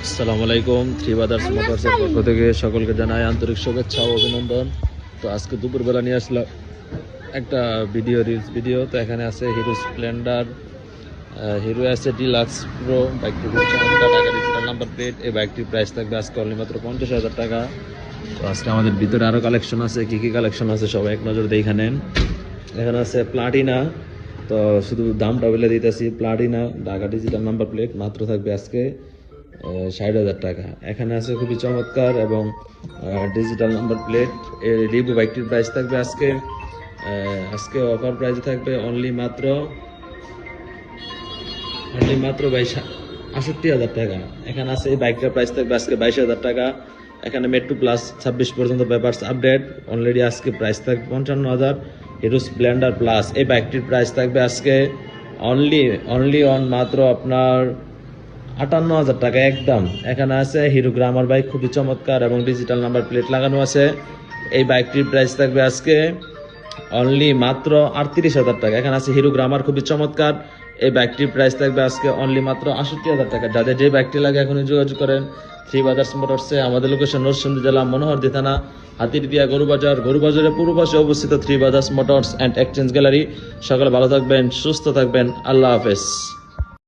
আসসালামু আলাইকুম। Three brothers মোটরসের পক্ষ থেকে সকলকে জানাই আন্তরিক শুভেচ্ছা ও অভিনন্দন। তো আজকে দুপুরবেলা নিয়ে আসলাম একটা রিলস ভিডিও। তো এখানে আছে হিরো স্প্লেন্ডার, হিরো আছে ডিলাক্স প্রো। বাইকটি খুব চমৎকার, ঢাকা ডিজিটাল নাম্বার প্লেট। এই বাইকটির প্রাইস থাকবে আজকে অনলি মাত্র 50,000 টাকা। তো আজকে আমাদের ভিতরে আরও কালেকশন আছে, কী কী কালেকশন আছে সবাই এক নজর দেখে নেন। এখানে আছে প্লাটিনা, তো শুধু দামটা বলে দিতেছি। Platina Dhaka digital number plate মাত্র থাকবে আজকে 60,000 টাকা। এখানে আছে খুবই চমৎকার এবং ডিজিটাল নাম্বার প্লেট। এই রিভিউ বাইকটির প্রাইস থাকবে আজকে অফার প্রাইসে থাকবে অনলি মাত্র 68,000 টাকা। এখানে আছে এই বাইকটার প্রাইস থাকবে আজকে 22,000 টাকা। এখানে মেট্রো প্লাস 26 পর্যন্ত পেপারস আপডেট অলরেডি। আজকে প্রাইস থাকবে 55,000। হিরো স্প্লেন্ডার প্লাস এই বাইকটির প্রাইস থাকবে আজকে অনলি মাত্র আপনার 58,000 টাকা একদম। এখানে আছে হিরো গ্রামার বাইক, খুবই চমৎকার এবং ডিজিটাল নাম্বার প্লেট লাগানো আছে। এই বাইকটির প্রাইস থাকবে আজকে অনলি মাত্র 38,000 টাকা। এখানে আছে হিরো গ্রামার, খুবই চমৎকার। এই বাইকটির প্রাইস থাকবে আজকে অনলি মাত্র 68,000 টাকা। যাদের যে বাইকটি লাগে এখনই যোগাযোগ করেন থ্রি ব্রাদার্স মোটরসে। আমাদের লোকেশন নরসিংদী জেলা মনোহরদী থানা, হাতিরদিয়া, গরুবাজারের পূর্ব পাশে অবস্থিত three brothers motors and exchange gallery. সকালে ভালো থাকবেন, সুস্থ থাকবেন, আল্লাহ হাফেজ।